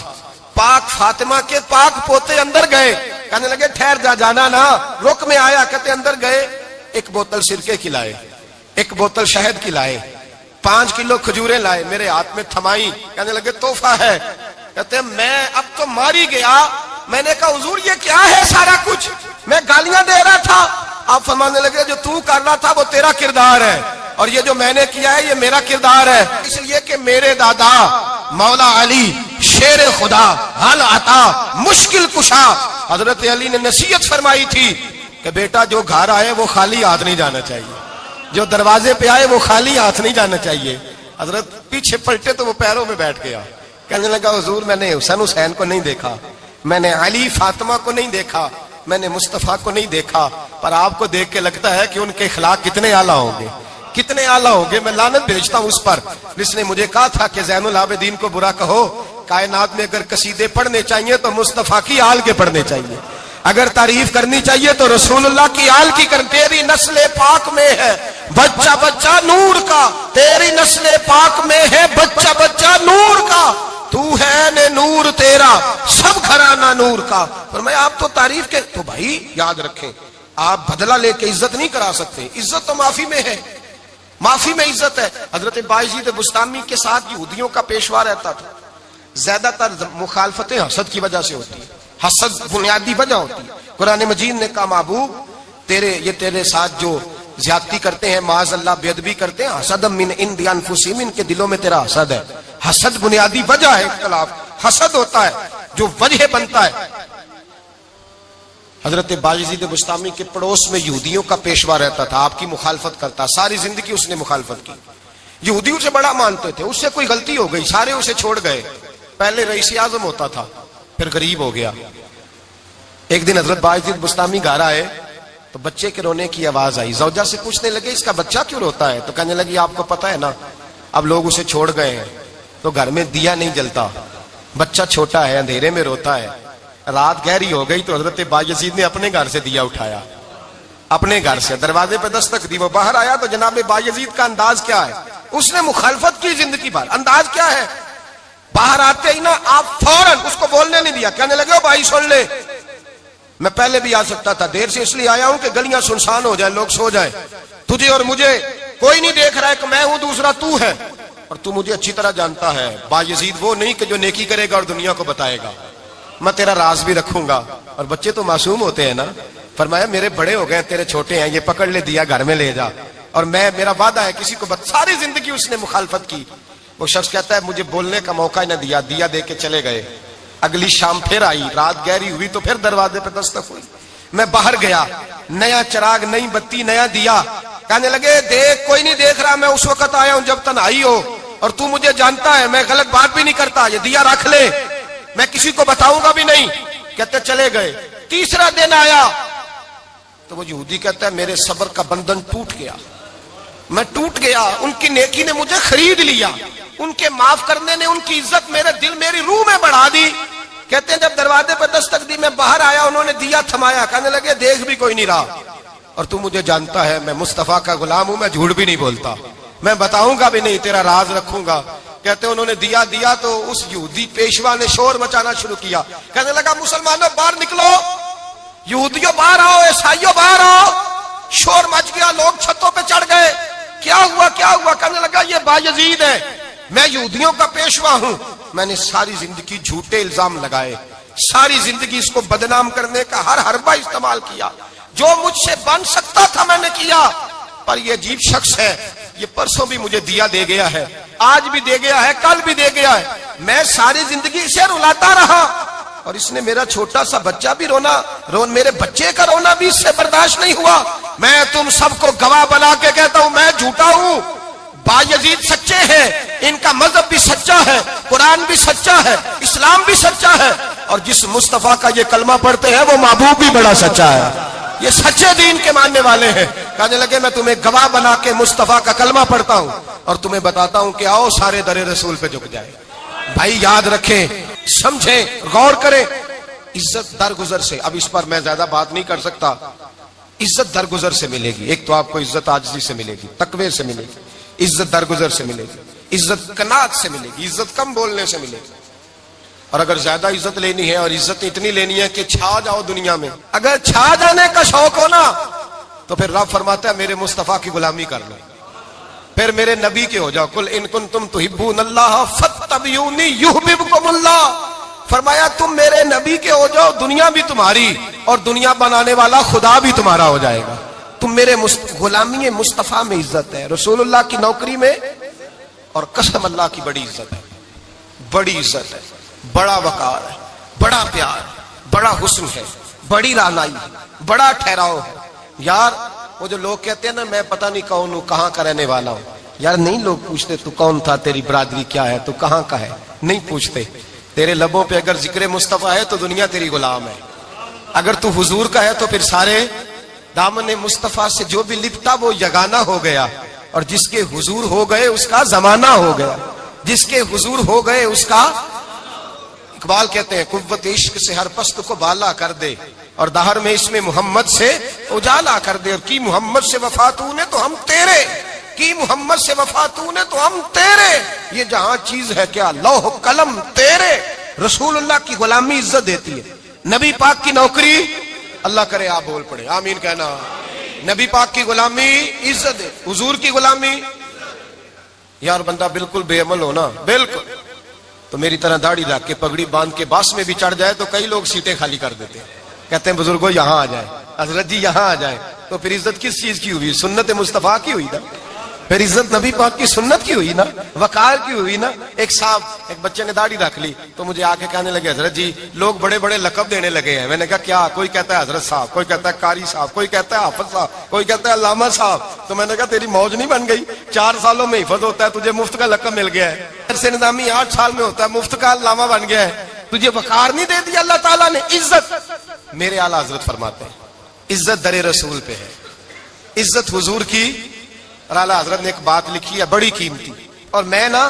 پاک فاطمہ کے پاک پوتے اندر گئے. کہنے لگے ٹھہر جا، جانا نا، رک میں آیا. کہتے اندر گئے، 1 بوتل سرکے کی لائے، 1 بوتل شہد کی لائے، 5 کلو کھجوریں لائے، میرے ہاتھ میں تھمائی. کہنے لگے تحفہ ہے. کہتے میں اب تو ماری گیا. میں نے کہا حضور یہ کیا ہے سارا کچھ، میں گالیاں دے رہا تھا. آپ فرمانے لگے جو تو کر رہا تھا وہ تیرا کردار ہے اور یہ جو میں نے کیا ہے یہ میرا کردار ہے. اس لیے کہ میرے دادا مولا علی شیر خدا حل عطا مشکل کشا، حضرت علی نے نصیحت فرمائی تھی کہ بیٹا جو گھر آئے وہ خالی ہاتھ نہیں جانا چاہیے، جو دروازے پہ آئے وہ خالی ہاتھ نہیں جانا چاہیے. حضرت پیچھے پلٹے تو وہ پیروں میں بیٹھ گیا. کہنے لگا حضور میں نے حسین حسین کو نہیں دیکھا, میں نے علی فاطمہ کو نہیں دیکھا, میں نے مصطفیٰ کو نہیں دیکھا, پر آپ کو دیکھ کے لگتا ہے کہ ان کے اخلاق کتنے اعلیٰ ہوں گے, کتنے اعلیٰ ہوں گے. میں لعنت بھیجتا ہوں اس پر جس نے مجھے کہا تھا کہ زین العابدین کو برا کہو, کائنات میں اگر قصیدے پڑھنے چاہیے تو مصطفیٰ کی آل کے پڑھنے چاہیے, اگر تعریف کرنی چاہیے تو رسول اللہ کی آل کی کر. تیری نسل پاک میں ہے بچہ بچہ نور کا, تیری نسل پاک میں ہے بچہ بچہ نور کا, تو ہے نے نور تیرا سب گھرانہ نور کا. فرمایا آپ تو تعریف کے, تو بھائی یاد رکھیں آپ بدلہ لے کے عزت نہیں کرا سکتے, عزت تو معافی میں ہے, معافی میں عزت ہے. حضرت بایزید بستامی کے ساتھ یہودیوں کا پیشوا رہتا تھا. زیادہ تر مخالفتیں حسد کی وجہ سے ہوتی ہیں, حسد بنیادی وجہ ہوتی ہے. قرآن مجید نے کہا محبوب تیرے ساتھ جو زیادتی کرتے ہیں, معاذ اللہ بے ادبی کرتے ہیں, حسد من عند انفسہم, ان کے دلوں میں تیرا حسد ہے. حسد بنیادی وجہ ہے اختلاف, حسد ہوتا ہے جو وجہ بنتا ہے. حضرت بایزید بستامی کے پڑوس میں یہودیوں کا پیشوا رہتا تھا, آپ کی مخالفت کرتا, ساری زندگی اس نے مخالفت کی. یہودی اسے بڑا مانتے تھے, اس سے کوئی غلطی ہو گئی سارے اسے چھوڑ گئے. پہلے رئیس اعظم ہوتا تھا پھر غریب ہو گیا. ایک دن حضرت بایزید بستامی گھر آئے تو بچے کے رونے کی آواز آئی. زوجہ سے پوچھنے لگے اس کا بچہ کیوں روتا ہے, تو کہنے لگی آپ کو پتا ہے نا اب لوگ اسے چھوڑ گئے ہیں تو گھر میں دیا نہیں جلتا, بچہ چھوٹا ہے اندھیرے میں روتا ہے. رات گہری ہو گئی تو حضرت بایزید نے اپنے گھر سے دیا اٹھایا, اپنے گھر سے دروازے پہ دستک دی. وہ باہر آیا تو جناب بایزید کا انداز کیا ہے, اس نے مخالفت کی زندگی بھر. انداز کیا ہے, باہر آتے ہی نا آپ فوراً اس کو بولنے نہیں دیا, کہنے لگے بھائی سن لے, میں پہلے بھی آ سکتا تھا, دیر سے اس لیے آیا ہوں کہ گلیاں سنسان ہو جائیں, لوگ سو جائیں, تجھے اور مجھے کوئی نہیں دیکھ رہا ہے کہ میں ہوں دوسرا تو ہے, اور تو مجھے اچھی طرح جانتا ہے. بایزید وہ نہیں کہ جو نیکی کرے گا اور دنیا کو بتائے گا, میں تیرا راز بھی رکھوں گا. اور بچے تو معصوم ہوتے ہیں نا. فرمایا میرے بڑے ہو گئے تیرے چھوٹے ہیں, یہ پکڑ لے دیا گھر میں لے جا, اور میرا وعدہ ہے کسی کو ساری زندگی اس نے مخالفت کی. وہ شخص کہتا ہے مجھے بولنے کا موقع ہی نہ دیا, دیا دے کے چلے گئے. اگلی شام پھر آئی, رات گہری ہوئی تو پھر دروازے پہ دستک ہوئی. میں باہر گیا, نیا چراغ, نئی بتی, نیا دیا. کہنے لگے دیکھ کوئی نہیں دیکھ رہا, میں اس وقت آیا ہوں جب تنہائی ہو, اور تو مجھے جانتا ہے میں غلط بات بھی نہیں کرتا, یہ دیا رکھ لے, میں کسی کو بتاؤں گا بھی نہیں. کہتے چلے گئے. تیسرا دن آیا تو وہ یہودی کہتا ہے میرے صبر کا بندھن ٹوٹ گیا, میں ٹوٹ گیا, ان کی نیکی نے مجھے خرید لیا, ان کے معاف کرنے نے ان کی عزت میرے دل میری روح میں بڑھا دی. کہتے ہیں جب دروازے پہ دستک دی میں باہر آیا, انہوں نے دیا تھمایا, کہنے لگے دیکھ بھی کوئی نہیں رہا, اور تو مجھے جانتا ہے میں مصطفیٰ کا غلام ہوں, میں جھوٹ بھی نہیں بولتا, میں بتاؤں گا بھی نہیں, تیرا راز رکھوں گا. کہتے ہیں انہوں نے دیا تو اس یہودی پیشوا نے شور مچانا شروع کیا. کہنے لگا مسلمانوں باہر نکلو, یہودیوں باہر آؤ, عیسائیوں باہر آؤ. شور مچ گیا, لوگ چھتوں پہ چڑھ گئے. کیا ہوا کیا ہوا, کہنے لگا یہ بایزید ہے, میں یہودیوں کا پیشوا ہوں, میں نے ساری زندگی جھوٹے الزام لگائے, ساری زندگی اس کو بدنام کرنے کا ہر حربہ استعمال کیا, جو مجھ سے بن سکتا تھا میں نے کیا. پر یہ عجیب شخص ہے, یہ پرسوں بھی مجھے دیا دے گیا ہے, آج بھی دے گیا ہے, کل بھی دے گیا ہے, میں ساری زندگی اسے رلاتا رہا, اور اس نے میرا چھوٹا سا بچہ بھی میرے بچے کا رونا بھی اس سے برداشت نہیں ہوا. میں تم سب کو گواہ بنا کے کہتا ہوں میں جھوٹا ہوں, بایزید سچے ہیں, ان کا مذہب بھی سچا ہے, قرآن بھی سچا ہے, اسلام بھی سچا ہے, اور جس مصطفیٰ کا یہ کلمہ پڑھتے ہیں وہ محبوب بھی بڑا سچا ہے, یہ سچے دین کے ماننے والے ہیں. کہنے لگے میں تمہیں گواہ بنا کے مصطفیٰ کا کلمہ پڑھتا ہوں اور تمہیں بتاتا ہوں کہ آؤ سارے در رسول پہ جھک جائے. بھائی یاد رکھیں, سمجھیں, غور کریں, عزت درگزر سے, اب اس پر میں زیادہ بات نہیں کر سکتا, عزت درگزر سے ملے گی. ایک تو آپ کو عزت عاجزی سے ملے گی, تقوی سے ملے گی, عزت درگزر سے ملے گی, عزت قناعت سے ملے گی, عزت کم بولنے سے ملے گی. اور اگر زیادہ عزت لینی ہے اور عزت اتنی لینی ہے کہ چھا جاؤ دنیا میں, اگر چھا جانے کا شوق ہو نا تو پھر رب فرماتا ہے میرے مصطفیٰ کی غلامی کر لو, پھر میرے نبی کے ہو جاؤ. قل ان کنتم تحبون اللہ فاتبعونی یحببکم اللہ. فرمایا تم میرے نبی کے ہو جاؤ, دنیا بھی تمہاری اور دنیا بنانے والا خدا بھی تمہارا ہو جائے گا. تم میرے غلامی مصطفیٰ میں عزت ہے, رسول اللہ کی نوکری میں, اور قسم اللہ کی بڑی عزت ہے, بڑی عزت ہے, بڑا وقار ہے, بڑا پیار, بڑا حسن ہے, بڑی رعنائی ہے, بڑا ٹھہراؤ ہے. یار وہ جو لوگ کہتے ہیں نا میں پتہ نہیں کون ہوں, کہاں کا رہنے والا ہوں, یار نہیں لوگ پوچھتے تو کون تھا, تیری برادری کیا ہے, تو کہاں کا ہے, نہیں پوچھتے. تیرے لبوں پہ اگر ذکر مصطفیٰ ہے تو دنیا تیری غلام ہے. اگر تو حضور کا ہے تو پھر سارے دامن مصطفیٰ سے جو بھی لپٹا وہ یگانہ ہو گیا, اور جس کے حضور ہو گئے اس کا زمانہ ہو گیا, جس کے حضور ہو گئے اس کا. اقبال کہتے ہیں قوت عشق سے ہر پست کو بالا کر دے, اور دہر میں اس میں محمد سے اجالا کر دے. اور کی محمد سے وفا تو نے تو ہم تیرے, کی محمد سے وفا تو نے تو ہم تیرے. یہ جہاں چیز ہے کیا لوح قلم تیرے. رسول اللہ کی غلامی عزت دیتی ہے, نبی پاک کی نوکری, اللہ کرے آپ بول پڑے آمین کہنا. نبی پاک کی غلامی عزت ہے, حضور کی غلامی. یار بندہ بالکل بے عمل ہو نا, بالکل, تو میری طرح داڑھی رکھ کے پگڑی باندھ کے باس میں بھی چڑھ جائے تو کئی لوگ سیٹیں خالی کر دیتے ہیں, کہتے ہیں بزرگوں یہاں آ جائیں, حضرت جی یہاں آ جائیں. تو پھر عزت کس چیز کی ہوئی؟ سنت مصطفیٰ کی ہوئی نا, پھر عزت نبی پاک کی سنت کی ہوئی نا, وقار کی ہوئی نا. ایک صاحب, ایک بچے نے داڑھی رکھ لی تو مجھے آ کے کہنے لگے حضرت جی لوگ بڑے بڑے لقب دینے لگے ہیں. میں نے کہا کیا؟ کوئی کہتا ہے حضرت صاحب, کوئی کہتا ہے قاری صاحب, کوئی کہتا ہے حافظ صاحب, کوئی کہتا ہے علامہ صاحب. تو میں نے کہا تیری موج نہیں بن گئی, 4 سالوں میں حفظ ہوتا ہے, تجھے مفت کا لقب مل گیا ہے. سے نظامی 8 سال میں ہوتا ہے, مفت کا علامہ بن گیا ہے, تجھے وقار نہیں دے دیا اللہ تعالیٰ نے, عزت. میرے اعلیٰ حضرت فرماتے ہیں عزت در رسول پہ ہے, عزت حضور کی. اور اعلیٰ حضرت نے ایک بات لکھی ہے بڑی قیمتی, اور میں نا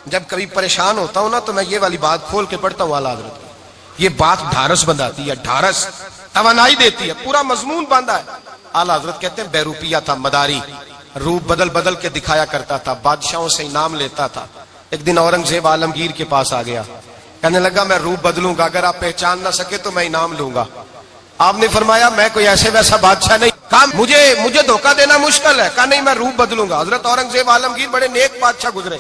جب کبھی پریشان ہوتا ہوں نا تو میں یہ والی بات کھول کے پڑھتا ہوں اعلیٰ حضرت. یہ بات ڈھارس بندھاتی ہے, ڈھارس توانائی دیتی ہے, پورا مضمون باندھا ہے. اعلیٰ حضرت کہتے ہیں بیروپیہ تھا مداری, روپ بدل بدل کے دکھایا کرتا تھا, بادشاہوں سے انعام لیتا تھا. ایک دن اورنگزیب عالمگیر کے پاس آ گیا, کہنے لگا میں روپ بدلوں گا, اگر آپ پہچان نہ سکے تو میں انعام لوں گا. آپ نے فرمایا میں کوئی ایسے ویسا بادشاہ نہیں, کہا مجھے دھوکہ دینا مشکل ہے. کہا نہیں میں روپ بدلوں گا. حضرت اورنگزیب عالمگیر بڑے نیک بادشاہ گزرے,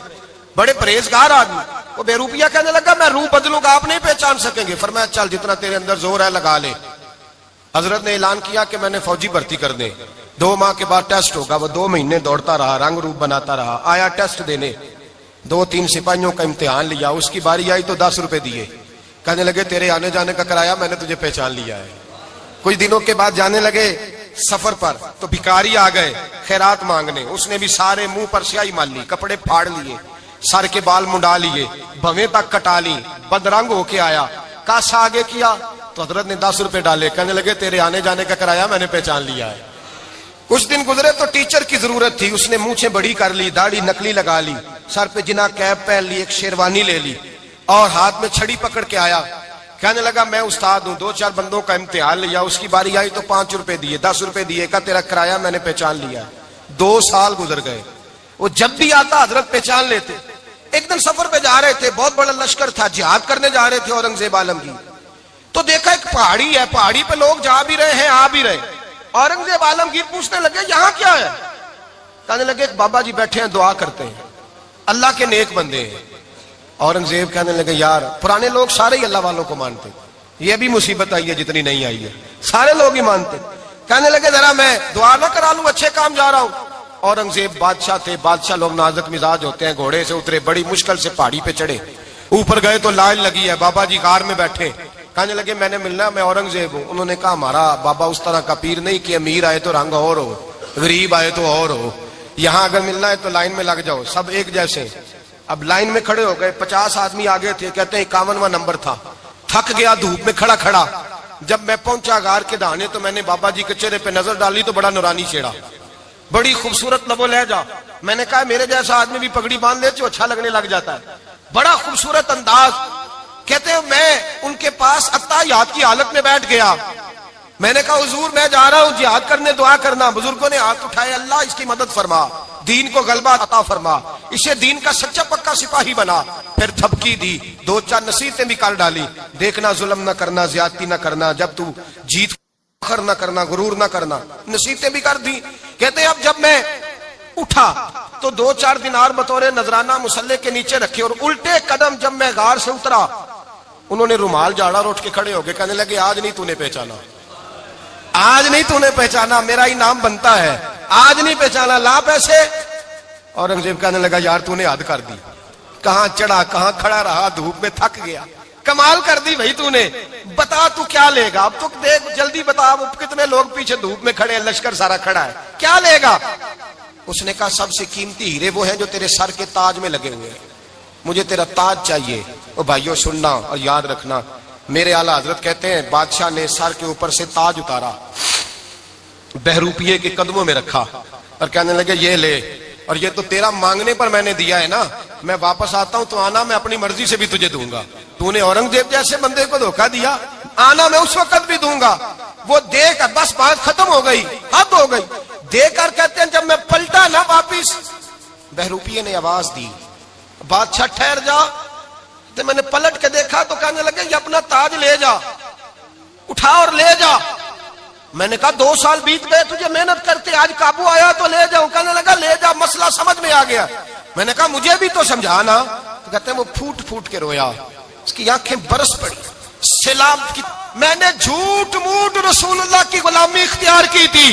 بڑے پرہیزگار آدمی. وہ بے روپیہ کہنے لگا میں روپ بدلوں گا, آپ نہیں پہچان سکیں گے. فرمایا چل جتنا تیرے اندر زور ہے لگا لے. حضرت نے اعلان کیا کہ میں نے فوجی بھرتی کر دیں, 2 ماہ کے بعد ٹیسٹ ہوگا. وہ 2 مہینے دوڑتا رہا, رنگ روپ بناتا رہا, آیا ٹیسٹ دینے, 2-3 سپاہیوں کا امتحان لیا. اس کی باری آئی تو 10 روپے دیے, کہنے لگے تیرے آنے جانے کا کرایہ میں نے تجھے پہچان لیا ہے. کچھ دنوں کے بعد جانے لگے سفر پر تو بھکاری آ گئے خیرات مانگنے. اس نے بھی سارے منہ پر سیاہی مال لی, کپڑے پھاڑ لیے, سر کے بال منڈا لیے, بھویں تک کٹا لی, بدرنگ ہو کے آیا. کاسا آگے کیا تو حضرت نے 10 روپے ڈالے, کہنے لگے تیرے آنے جانے کا کرایہ میں نے پہچان لیا ہے. کچھ دن گزرے تو ٹیچر کی ضرورت تھی, اس نے مونچھیں بڑی کر لی, داڑھی نکلی لگا لی, سر پہ جنا کیپ پہن لی, ایک شیروانی لے لی, اور ہاتھ میں چھڑی پکڑ کے آیا. کہنے لگا میں استاد ہوں, 2-4 بندوں کا امتحان لیا, اس کی باری آئی تو 5 روپے دیے, 10 روپے دیے, کہا تیرا کرایہ میں نے پہچان لیا. 2 سال گزر گئے, وہ جب بھی آتا حضرت پہچان لیتے. ایک دن سفر پہ جا رہے تھے, بہت بڑا لشکر تھا, جہاد کرنے جا رہے تھے اورنگزیب عالمگیر. تو دیکھا ایک پہاڑی ہے, پہاڑی پہ لوگ جا بھی رہے ہیں آ بھی رہے. اورنگزیب عالمگیر پوچھنے لگے یہاں کیا ہے؟ کہنے لگے ایک بابا جی بیٹھے ہیں دعا کرتے ہیں, اللہ کے نیک بندے ہیں. اورنگزیب کہنے لگے یار پرانے لوگ سارے ہی اللہ والوں کو مانتے, یہ بھی مصیبت آئی ہے جتنی نہیں آئی ہے, سارے لوگ ہی مانتے. کہنے لگے ذرا میں دعا نہ کرا لوں, اچھے کام جا رہا ہوں. اورنگزیب بادشاہ تھے, بادشاہ لوگ نازک مزاج ہوتے ہیں. گھوڑے سے اترے, بڑی مشکل سے پہاڑی پہ چڑھے, اوپر گئے تو لائن لگی ہے, بابا جی غار میں بیٹھے. کہنے لگے میں نے ملنا, میں اورنگزیب ہوں. انہوں نے کہا ہمارا بابا اس طرح کا پیر نہیں کہ امیر آئے تو رنگ اور ہو, غریب آئے تو اور ہو, یہاں اگر ملنا ہے تو لائن میں لگ جاؤ, سب ایک جیسے. اب لائن میں کھڑے ہو گئے, 50 آدمی آگے تھے, کہتے ہیں 51واں نمبر تھا. تھک گیا دھوپ میں کھڑا کھڑا. جب میں پہنچا غار کے دہانے تو میں نے بابا جی کے چہرے پہ نظر ڈالی تو بڑا نورانی چہرہ, بڑی خوبصورت لب و لہجہ. میں نے کہا میرے جیسا آدمی بھی پگڑی باندھ لے تو اچھا لگنے لگ جاتا ہے, بڑا خوبصورت انداز. کہتے ہیں میں ان کے پاس اتحیات کی حالت میں بیٹھ گیا. میں نے کہا حضور میں جا رہا ہوں جہاد کرنے, دعا کرنا. بزرگوں نے ہاتھ اٹھائے, اللہ اس کی مدد فرما, دین کو غلبہ عطا فرما, اسے دین کا سچا پکا سپاہی بنا. پھر تھپکی دی, 2-4 نصیحتیں بھی کر ڈالی, دیکھنا ظلم نہ کرنا, زیادتی نہ کرنا, جب تو جیت فخر نہ کرنا, غرور نہ کرنا, نصیحتیں بھی کر دی. کہتے ہیں اب جب میں اٹھا تو 2-4 دینار بطور نذرانہ مسلح کے نیچے رکھے, اور الٹے قدم جب میں غار سے اترا انہوں نے رومال جاڑا اور اٹھ کے کھڑے ہو گئے. کہنے لگے آج نہیں تو نے پہچانا, آج نہیں تو نے پہچانا, میرا ہی نام بنتا ہے, آج نہیں پہچانا, لا پیسے. اورنگزیب کہنے لگا یار تو نے حد کر دی, کہاں چڑھا کہاں کھڑا رہا, دھوپ میں تھک گیا, کمال کر دی بھائی تو نے. بتا تو کیا لے گا, اب تو دیکھ جلدی بتا, اب کتنے لوگ پیچھے دھوپ میں کھڑے ہیں, لشکر سارا کھڑا ہے, کیا لے گا؟ اس نے کہا سب سے قیمتی ہیرے وہ ہیں جو تیرے سر کے تاج میں لگے ہوئے ہیں، مجھے تیرا تاج چاہیے۔ او بھائیو سننا اور یاد رکھنا، میرے اعلیٰ حضرت کہتے ہیں بادشاہ نے سر کے اوپر سے تاج اتارا، بہروپیے کے قدموں میں رکھا اور کہنے لگے یہ لے، اور یہ تو تیرا مانگنے پر میں نے دیا ہے نا، میں واپس آتا ہوں تو آنا میں اپنی مرضی سے بھی تجھے دوں گا، تو نے اورنگزیب جیسے بندے کو دھوکہ دیا، آنا میں اس وقت بھی دوں گا۔ وہ دے کر بس بات ختم ہو گئی، حد ہو گئی، دے کر کہتے ہیں جب میں پلٹا نا واپس، بہروپیے نے آواز دی بادشاہ ٹھہر جا، تو میں نے پلٹ کے دیکھا تو کہنے لگے یہ اپنا تاج لے جا، اٹھا اور لے جا۔ میں نے کہا 2 سال بیت گئے تجھے محنت کرتے، آج قابو آیا تو لے جاؤں۔ کہنے لگا لے جا، مسئلہ سمجھ میں آ گیا۔ میں نے کہا مجھے بھی تو سمجھانا۔ تو کہتے ہیں وہ پھوٹ پھوٹ کے رویا، اس کی آنکھیں برس پڑی، سیلاب کی۔ میں نے جھوٹ موٹ رسول اللہ کی غلامی اختیار کی تھی،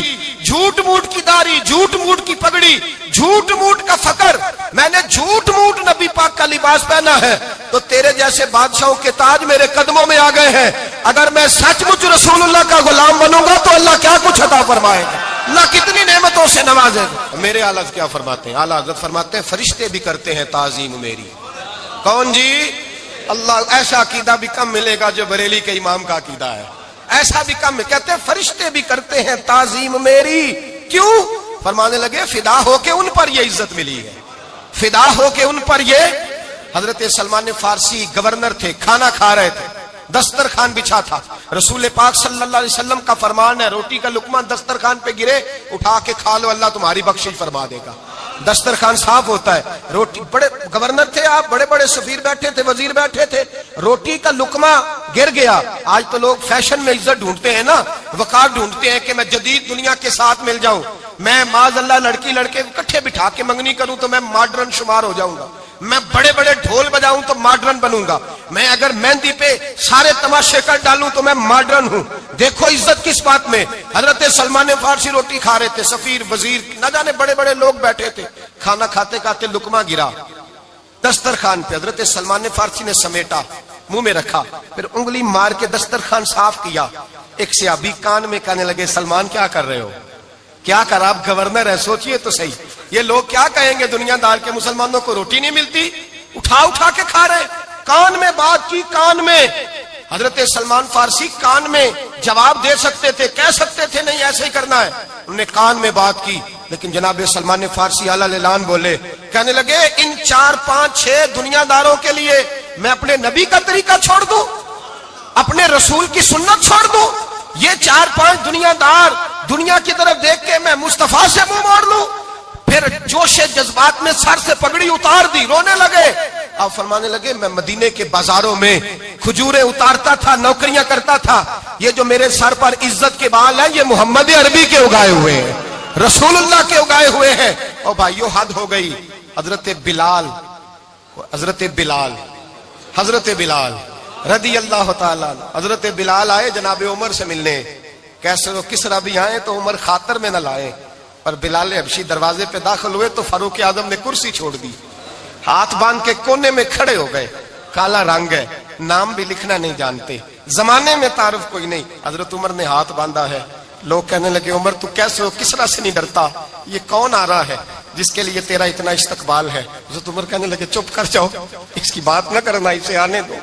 جھوٹ موٹ کی داڑھی، جھوٹ موٹ کی پگڑی، جھوٹ موٹ کا فقر، میں نے جھوٹ موٹ نبی پاک کا لباس پہنا ہے، تو تیرے جیسے بادشاہوں کے تاج میرے قدموں میں آ گئے ہیں۔ اگر میں سچ مچ رسول اللہ کا غلام بنوں گا تو اللہ کیا کچھ عطا فرمائے گا، اللہ کتنی نعمتوں سے نوازے گا۔ میرے اعلیٰ حضرت کیا فرماتے ہیں؟ اعلیٰ حضرت فرماتے ہیں فرشتے بھی کرتے ہیں تعظیم میری۔ کون جی؟ اللہ۔ ایسا عقیدہ بھی کم ملے گا جو بریلی کے امام کا عقیدہ ہے، ایسا بھی کم۔ کہتے ہیں فرشتے بھی کرتے ہیں تعظیم میری۔ کیوں؟ فرمانے لگے فدا ہو کے ان پر یہ عزت ملی ہے، فدا ہو کے ان پر یہ۔ حضرت سلمان فارسی گورنر تھے، کھانا کھا رہے تھے، دسترخوان بچھا تھا، رسول پاک صلی اللہ علیہ وسلم کا فرمان ہے روٹی کا لقمہ دسترخوان پہ گرے اٹھا کے کھا لو، اللہ تمہاری بخشش فرما دے گا۔ دسترخوان صاف ہوتا ہے، روٹی، بڑے گورنر تھے آپ، بڑے بڑے سفیر بیٹھے تھے، وزیر بیٹھے تھے، روٹی کا لقمہ گر گیا۔ آج تو لوگ فیشن میں عزت ڈھونڈتے ہیں نا، وقار ڈھونڈتے ہیں کہ میں جدید دنیا کے ساتھ مل جاؤں، میں معاذ اللہ لڑکی لڑکے اکٹھے بٹھا کے منگنی کروں تو میں ماڈرن شمار ہو جاؤں گا، میں بڑے بڑے ڈھول بجاؤں تو ماڈرن بنوں گا، میں اگر مہندی پہ سارے تماشے کر ڈالوں تو میں ماڈرن ہوں۔ دیکھو عزت کس بات میں۔ حضرت سلمان فارسی روٹی کھا رہے تھے، سفیر وزیر نہ جانے بڑے بڑے لوگ بیٹھے تھے، کھانا کھاتے کھاتے لقمہ گرا دسترخوان پہ، حضرت سلمان فارسی نے سمیٹا، منہ میں رکھا، پھر انگلی مار کے دسترخوان صاف کیا۔ ایک صحابی کان میں کہنے لگے سلمان کیا کر رہے ہو، کیا کر، آپ گورنر ہے، سوچئے تو صحیح، یہ لوگ کیا کہیں گے دنیا دار کے مسلمانوں کو روٹی نہیں ملتی، اٹھا اٹھا کے کھا رہے۔ کان میں بات کی، کان میں۔ حضرت سلمان فارسی کان میں جواب دے سکتے تھے، کہہ سکتے تھے نہیں ایسے ہی کرنا ہے، انہوں نے کان میں بات کی، لیکن جناب سلمان فارسی اعلیٰ اعلان بولے، کہنے لگے ان 4 5 6 دنیا داروں کے لیے میں اپنے نبی کا طریقہ چھوڑ دوں، اپنے رسول کی سنت چھوڑ دوں؟ یہ 4 5 دنیا دار دنیا کی طرف دیکھ کے میں مصطفیٰ سے منہ موڑ لوں؟ پھر جوش جذبات میں سر سے پگڑی اتار دی، رونے لگے۔ آپ فرمانے لگے میں مدینے کے بازاروں میں کھجوریں اتارتا تھا، نوکریاں کرتا تھا، یہ جو میرے سر پر عزت کے بال ہیں یہ محمد عربی کے اگائے ہوئے ہیں، رسول اللہ کے اگائے ہوئے ہیں۔ اور بھائیو حد ہو گئی۔ حضرت بلال حضرت بلال رضی اللہ تعالیٰ، حضرت بلال آئے جناب عمر سے ملنے، کیسے وہ کسرا بھی آئے تو عمر خاطر میں نہ لائے، اور بلال حبشی دروازے پہ داخل ہوئے تو فاروق اعظم نے کرسی چھوڑ دی، ہاتھ باندھ کے کونے میں کھڑے ہو گئے، کالا رنگ ہے، نام بھی لکھنا نہیں جانتے، زمانے میں تعارف کوئی نہیں۔ حضرت عمر نے ہاتھ باندھا ہے، لوگ کہنے لگے عمر تو کیسے ہو، کسرا سے نہیں ڈرتا، یہ کون آ رہا ہے جس کے لیے تیرا اتنا استقبال ہے؟ حضرت عمر کہنے لگے چپ کر جاؤ، اس کی بات نہ کرنا، اسے آنے دو،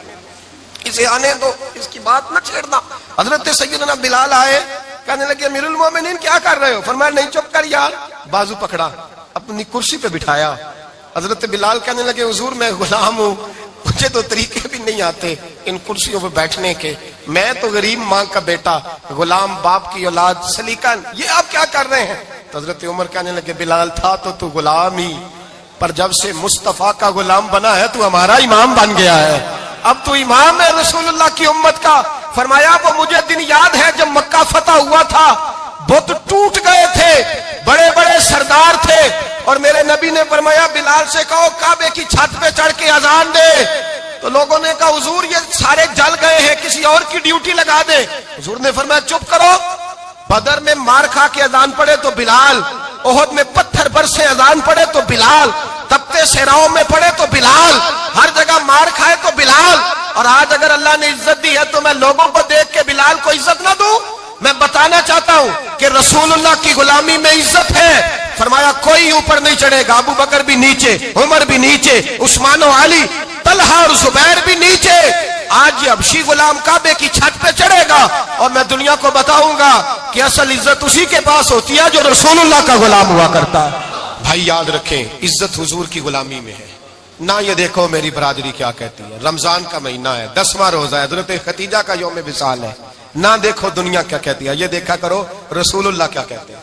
اسے آنے دو، اس کی بات نہ چھیڑنا۔ حضرت سیدنا بلال آئے، کہنے لگے امیر المومنین کیا کر رہے ہو؟ فرمایا نہیں چپ کر یار، بازو پکڑا، اپنی کرسی پہ بٹھایا۔ حضرت بلال کہنے لگے حضور میں غلام ہوں، مجھے تو طریقے بھی نہیں آتے ان کرسیوں پہ بیٹھنے کے، میں تو غریب ماں کا بیٹا، غلام باپ کی اولاد، سلیقہ، یہ آپ کیا کر رہے ہیں؟ تو حضرت عمر کہنے لگے بلال تھا تو غلام ہی، پر جب سے مصطفیٰ کا غلام بنا ہے تو ہمارا امام بن گیا ہے، اب تو امام ہے رسول اللہ کی امت کا۔ فرمایا وہ مجھے دن یاد ہے جب مکہ فتح ہوا تھا، بت ٹوٹ گئے تھے، بڑے بڑے سردار تھے، اور میرے نبی نے فرمایا بلال سے کہو کعبے کی چھت پہ چڑھ کے اذان دے، تو لوگوں نے کہا حضور یہ سارے جل گئے ہیں، کسی اور کی ڈیوٹی لگا دے۔ حضور نے فرمایا چپ کرو، بدر میں مار کھا کے اذان پڑے تو بلال، احد میں پتھر برسے اذان پڑے تو بلال، تپتے صحراؤں میں پڑے تو بلال، ہر جگہ مار کھائے تو بلال۔ اور آج اگر اللہ نے عزت دی ہے تو میں لوگوں کو دیکھ کے بلال کو عزت نہ دوں؟ میں بتانا چاہتا ہوں کہ رسول اللہ کی غلامی میں عزت ہے، فرمایا کوئی اوپر نہیں چڑھے گا، ابو بکر بھی نیچے، عمر بھی نیچے، عثمان و علی، طلحہ اور زبیر بھی نیچے۔ آج یہ حبشی غلام کعبے کی چھت پہ چڑھے گا اور میں دنیا کو بتاؤں گا کہ اصل عزت اسی کے پاس ہوتی ہے جو رسول اللہ کا غلام ہوا کرتا ہے۔ بھائی یاد رکھیں، عزت حضور کی غلامی میں ہے۔ نہ یہ دیکھو میری برادری کیا کہتی ہے، رمضان کا مہینہ ہے، 10واں روزہ ہے، حضرت خدیجہ کا یوم وصال ہے، نہ دیکھو دنیا کیا کہتی ہے، یہ دیکھا کرو رسول اللہ کیا کہتے ہیں۔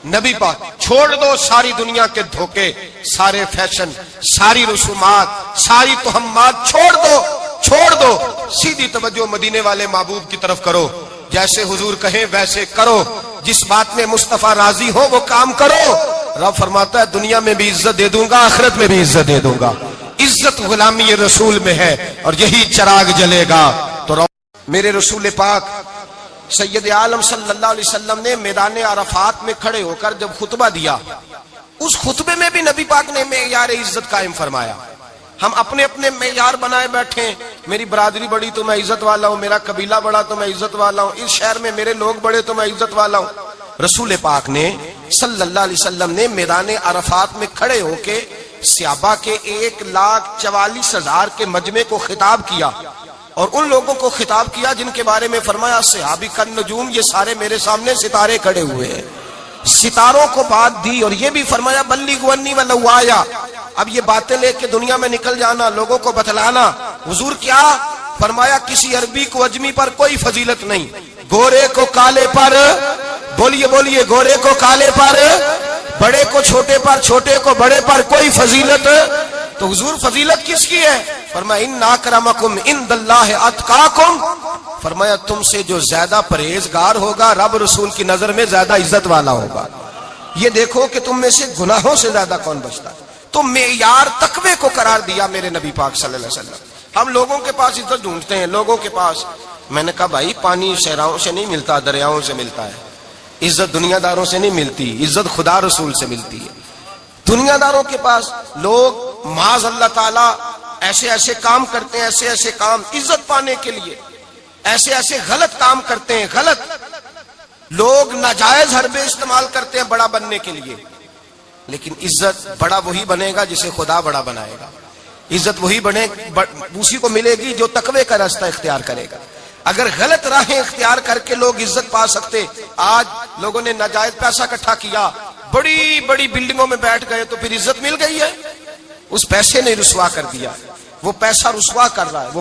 نبی پاک چھوڑ دو ساری دنیا کے دھوکے، سارے فیشن، ساری رسومات، ساری تہمات چھوڑ دو، سیدھی توجہ مدینے والے محبوب کی طرف کرو، جیسے حضور کہیں ویسے کرو، جس بات میں مصطفیٰ راضی ہو وہ کام کرو۔ رب فرماتا ہے دنیا میں بھی عزت دے دوں گا، آخرت میں بھی عزت دے دوں گا۔ عزت غلامی رسول میں ہے اور یہی چراغ جلے گا۔ تو میرے رسول پاک سید عالم صلی اللہ علیہ وسلم نے میدان عرفات میں کھڑے ہو کر جب خطبہ دیا، اس خطبے میں بھی نبی پاک نے معیار عزت قائم فرمایا۔ ہم اپنے اپنے معیار بنائے بیٹھے ہیں، میری برادری بڑی تو میں عزت والا ہوں، میرا قبیلہ بڑا تو میں عزت والا ہوں، اس شہر میں میرے لوگ بڑے تو میں عزت والا ہوں۔ رسول پاک نے صلی اللہ علیہ وسلم نے میدان عرفات میں کھڑے ہو کے صحابہ کے 1,44,000 کے مجمع کو خطاب کیا، اور ان لوگوں کو خطاب کیا جن کے بارے میں فرمایا صحابی کا نجوم، یہ سارے میرے سامنے ستارے کھڑے ہوئے ہیں۔ ستاروں کو بات دی اور یہ بھی فرمایا بلغوا انی ولو آیا، اب یہ باتیں لے کے دنیا میں نکل جانا، لوگوں کو بتلانا۔ حضور کیا فرمایا؟ کسی عربی کو اجمی پر کوئی فضیلت نہیں، گورے کو کالے پر، بولیے گورے کو کالے پر، بڑے کو چھوٹے پر، چھوٹے کو بڑے پر کوئی فضیلت۔ تو حضور فضیلت کس کی ہے؟ فرمایا ان اکرمکم عند اللہ اتقاکم، فرمایا تم سے جو زیادہ پرہیزگار ہوگا رب رسول کی نظر میں زیادہ عزت والا ہوگا۔ یہ دیکھو کہ تم میں سے گناہوں سے زیادہ کون بچتا ہے۔ تو معیار تقوی کو قرار دیا میرے نبی پاک صلی اللہ علیہ وسلم۔ ہم لوگوں کے پاس عزت ڈھونڈتے ہیں، لوگوں کے پاس، میں نے کہا بھائی پانی صحراؤں سے نہیں ملتا، دریاؤں سے ملتا ہے۔ عزت دنیا داروں سے نہیں ملتی، عزت خدا رسول سے ملتی ہے۔ دنیا داروں کے پاس لوگ معاذ اللہ تعالی ایسے کام کرتے ہیں، ایسے کام عزت پانے کے لیے، ایسے غلط کام کرتے ہیں، غلط لوگ ناجائز حربے استعمال کرتے ہیں بڑا بننے کے لیے۔ لیکن عزت بڑا وہی بنے گا جسے خدا بڑا بنائے گا، عزت وہی اسی کو ملے گی جو تقوی کا راستہ اختیار کرے گا۔ اگر غلط راہیں اختیار کر کے لوگ عزت پا سکتے، آج لوگوں نے ناجائز پیسہ اکٹھا کیا، بڑی بڑی بلڈنگوں میں بیٹھ گئے تو پھر عزت مل گئی ہے؟ اس پیسے نے رسوا کر دیا، وہ پیسہ رسوا کر رہا ہے۔